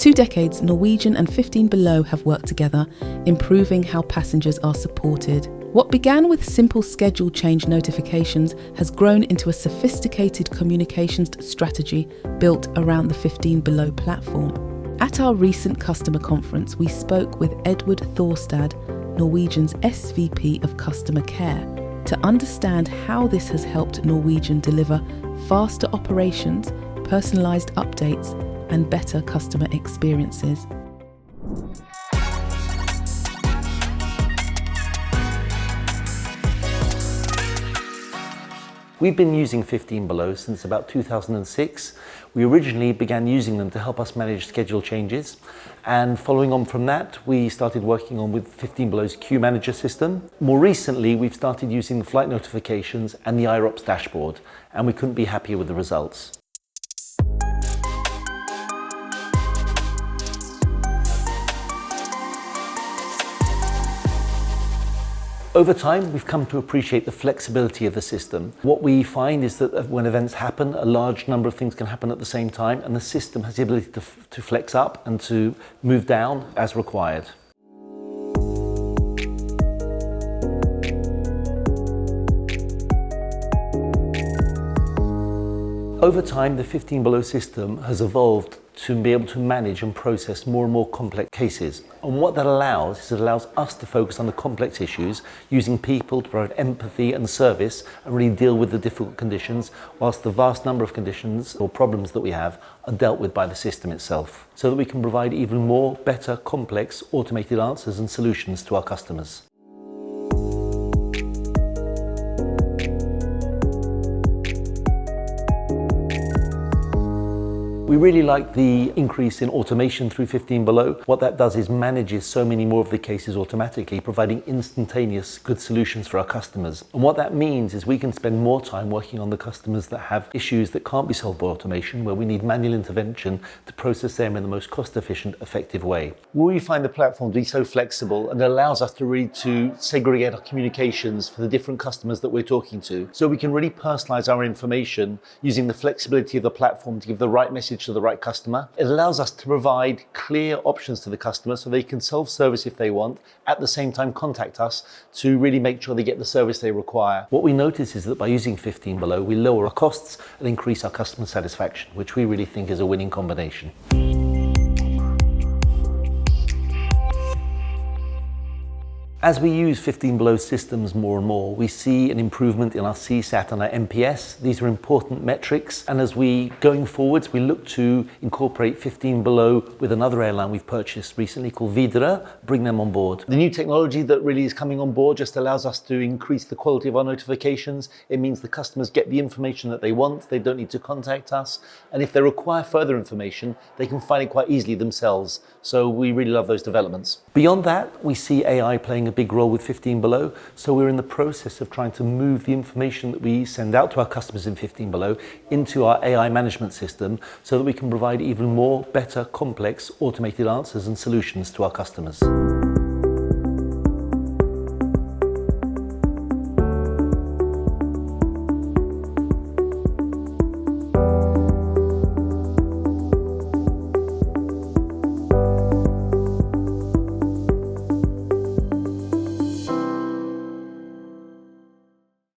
2 decades, Norwegian and 15below have worked together, improving how passengers are supported. What began with simple schedule change notifications has grown into a sophisticated communications strategy built around the 15below platform. At our recent customer conference, we spoke with Edward Thorstad, Norwegian's SVP of Customer Care, to understand how this has helped Norwegian deliver faster operations, personalised updates, and better customer experiences. We've been using 15below since about 2006. We originally began using them to help us manage schedule changes, and following on from that, we started working on with 15below's queue manager system. More recently, we've started using the flight notifications and the IROPS dashboard, and we couldn't be happier with the results. Over time, we've come to appreciate the flexibility of the system. What we find is that when events happen, a large number of things can happen at the same time, and the system has the ability to flex up and to move down as required. Over time, the 15below system has evolved to be able to manage and process more and more complex cases. And what that allows is it allows us to focus on the complex issues, using people to provide empathy and service and really deal with the difficult conditions, whilst the vast number of conditions or problems that we have are dealt with by the system itself, so that we can provide even more better, complex, automated answers and solutions to our customers. We really like the increase in automation through 15below. What that does is manages so many more of the cases automatically, providing instantaneous good solutions for our customers. And what that means is we can spend more time working on the customers that have issues that can't be solved by automation, where we need manual intervention to process them in the most cost-efficient, effective way. We find the platform to be so flexible, and it allows us to really segregate our communications for the different customers that we're talking to. So we can really personalize our information using the flexibility of the platform to give the right message to the right customer. It allows us to provide clear options to the customer so they can self-service if they want, at the same time contact us to really make sure they get the service they require. What we notice is that by using 15below, we lower our costs and increase our customer satisfaction, which we really think is a winning combination. As we use 15below systems more and more, we see an improvement in our CSAT and our NPS. These are important metrics, and as we going forwards, we look to incorporate 15below with another airline we've purchased recently called Videre, bring them on board. The new technology that really is coming on board just allows us to increase the quality of our notifications. It means the customers get the information that they want, they don't need to contact us, and if they require further information, they can find it quite easily themselves. So we really love those developments. Beyond that, we see AI playing a big role with 15below, so we're in the process of trying to move the information that we send out to our customers in 15below into our AI management system, so that we can provide even more better, complex, automated answers and solutions to our customers.